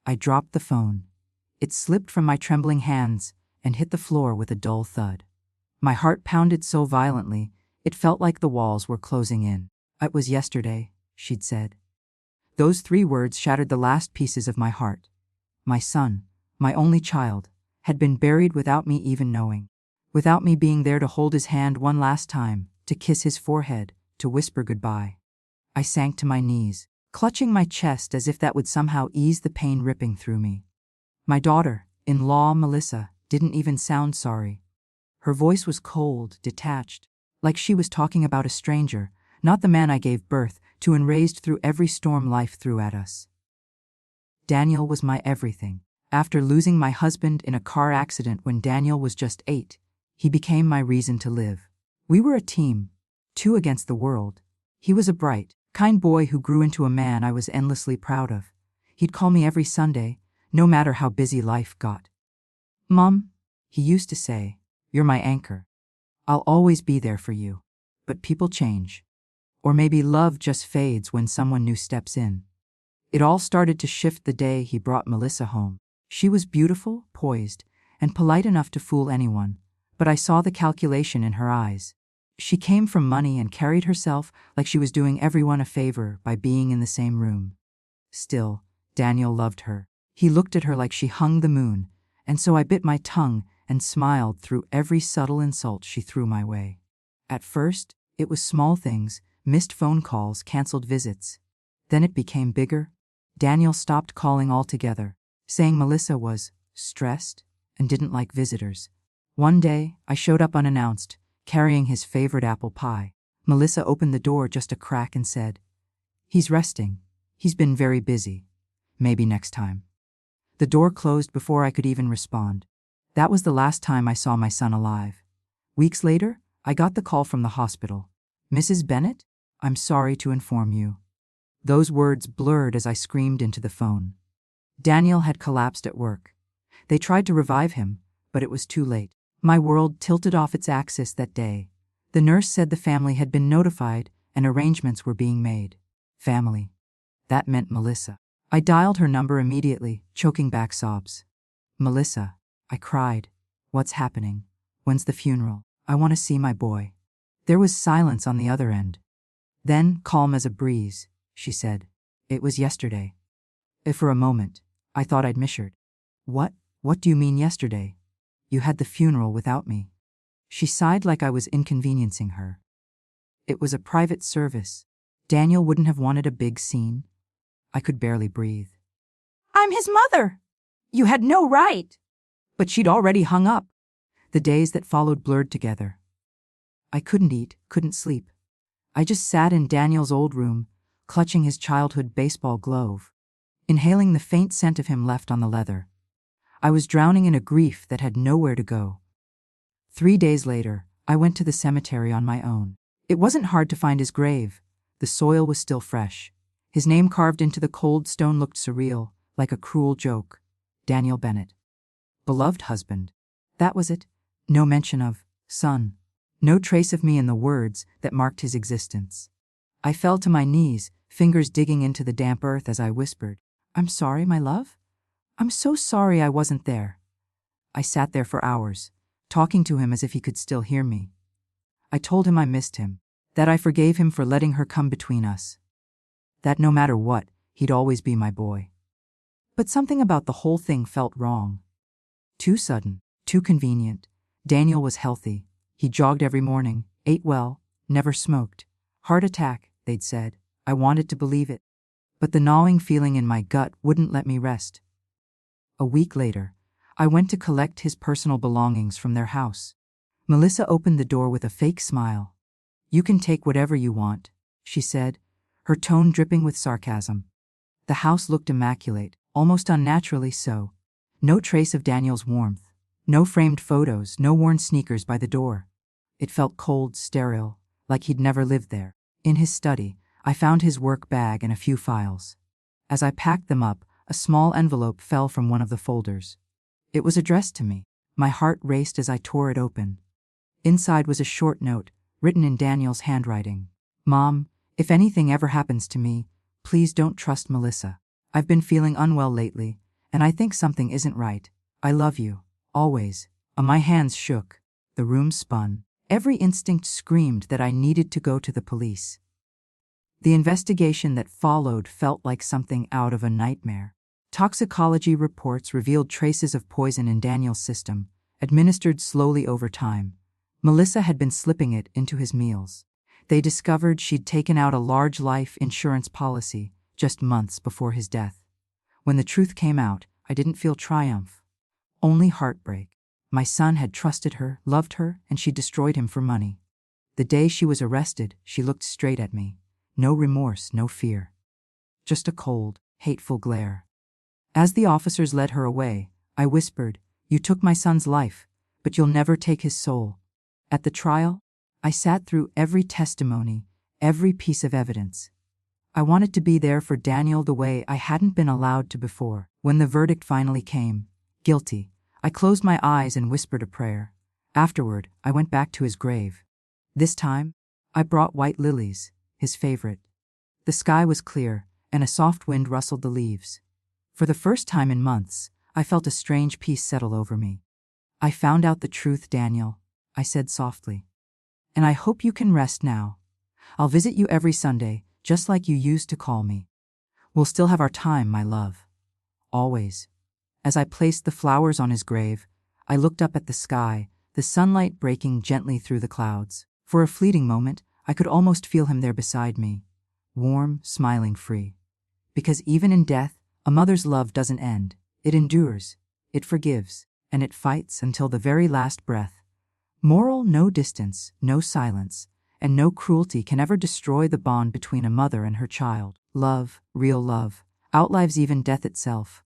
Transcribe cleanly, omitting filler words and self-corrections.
I dropped the phone. It slipped from my trembling hands and hit the floor with a dull thud. My heart pounded so violently, it felt like the walls were closing in. "It was yesterday," she'd said. Those 3 words shattered the last pieces of my heart. My son, my only child, had been buried without me even knowing. Without me being there to hold his hand one last time, to kiss his forehead, to whisper goodbye. I sank to my knees, clutching my chest as if that would somehow ease the pain ripping through me. My daughter-in-law, Melissa, didn't even sound sorry. Her voice was cold, detached, like she was talking about a stranger, not the man I gave birth to and raised through every storm life threw at us. Daniel was my everything. After losing my husband in a car accident when Daniel was just 8, he became my reason to live. We were a team, 2 against the world. He was a bright, kind boy who grew into a man I was endlessly proud of. He'd call me every Sunday, no matter how busy life got. "Mom," he used to say, "you're my anchor. I'll always be there for you." But people change. Or maybe love just fades when someone new steps in. It all started to shift the day he brought Melissa home. She was beautiful, poised, and polite enough to fool anyone, but I saw the calculation in her eyes. She came from money and carried herself like she was doing everyone a favor by being in the same room. Still, Daniel loved her. He looked at her like she hung the moon, and so I bit my tongue and smiled through every subtle insult she threw my way. At first, it was small things, missed phone calls, canceled visits. Then it became bigger. Daniel stopped calling altogether, saying Melissa was stressed and didn't like visitors. One day, I showed up unannounced, carrying his favorite apple pie. Melissa opened the door just a crack and said, "He's resting. He's been very busy. Maybe next time." The door closed before I could even respond. That was the last time I saw my son alive. Weeks later, I got the call from the hospital. "Mrs. Bennett, I'm sorry to inform you." Those words blurred as I screamed into the phone. Daniel had collapsed at work. They tried to revive him, but it was too late. My world tilted off its axis that day. The nurse said the family had been notified and arrangements were being made. Family. That meant Melissa. I dialed her number immediately, choking back sobs. "Melissa," I cried. "What's happening? When's the funeral? I want to see my boy." There was silence on the other end. Then, calm as a breeze, she said, "It was yesterday." For a moment, I thought I'd misheard. What do you mean yesterday? You had the funeral without me." She sighed like I was inconveniencing her. "It was a private service. Daniel wouldn't have wanted a big scene." I could barely breathe. "I'm his mother! You had no right!" But she'd already hung up. The days that followed blurred together. I couldn't eat, couldn't sleep. I just sat in Daniel's old room, clutching his childhood baseball glove, inhaling the faint scent of him left on the leather. I was drowning in a grief that had nowhere to go. 3 days later, I went to the cemetery on my own. It wasn't hard to find his grave. The soil was still fresh. His name carved into the cold stone looked surreal, like a cruel joke. Daniel Bennett. Beloved husband. That was it. No mention of son. No trace of me in the words that marked his existence. I fell to my knees, fingers digging into the damp earth as I whispered, "I'm sorry, my love. I'm so sorry I wasn't there." I sat there for hours, talking to him as if he could still hear me. I told him I missed him, that I forgave him for letting her come between us, that no matter what, he'd always be my boy. But something about the whole thing felt wrong. Too sudden, too convenient. Daniel was healthy. He jogged every morning, ate well, never smoked. Heart attack, they'd said. I wanted to believe it. But the gnawing feeling in my gut wouldn't let me rest. A week later, I went to collect his personal belongings from their house. Melissa opened the door with a fake smile. "You can take whatever you want," she said, her tone dripping with sarcasm. The house looked immaculate, almost unnaturally so. No trace of Daniel's warmth. No framed photos, no worn sneakers by the door. It felt cold, sterile, like he'd never lived there. In his study, I found his work bag and a few files. As I packed them up, a small envelope fell from one of the folders. It was addressed to me. My heart raced as I tore it open. Inside was a short note, written in Daniel's handwriting. "Mom, if anything ever happens to me, please don't trust Melissa. I've been feeling unwell lately, and I think something isn't right. I love you. Always. My hands shook. The room spun. Every instinct screamed that I needed to go to the police. The investigation that followed felt like something out of a nightmare. Toxicology reports revealed traces of poison in Daniel's system, administered slowly over time. Melissa had been slipping it into his meals. They discovered she'd taken out a large life insurance policy just months before his death. When the truth came out, I didn't feel triumph, only heartbreak. My son had trusted her, loved her, and she destroyed him for money. The day she was arrested, she looked straight at me. No remorse, no fear. Just a cold, hateful glare. As the officers led her away, I whispered, "You took my son's life, but you'll never take his soul." At the trial, I sat through every testimony, every piece of evidence. I wanted to be there for Daniel the way I hadn't been allowed to before. When the verdict finally came, guilty, I closed my eyes and whispered a prayer. Afterward, I went back to his grave. This time, I brought white lilies, his favorite. The sky was clear, and a soft wind rustled the leaves. For the first time in months, I felt a strange peace settle over me. "I found out the truth, Daniel," I said softly. "And I hope you can rest now. I'll visit you every Sunday, just like you used to call me. We'll still have our time, my love. Always." As I placed the flowers on his grave, I looked up at the sky, the sunlight breaking gently through the clouds. For a fleeting moment, I could almost feel him there beside me, warm, smiling, free. Because even in death, a mother's love doesn't end. It endures, it forgives, and it fights until the very last breath. Moral: no distance, no silence, and no cruelty can ever destroy the bond between a mother and her child. Love, real love, outlives even death itself.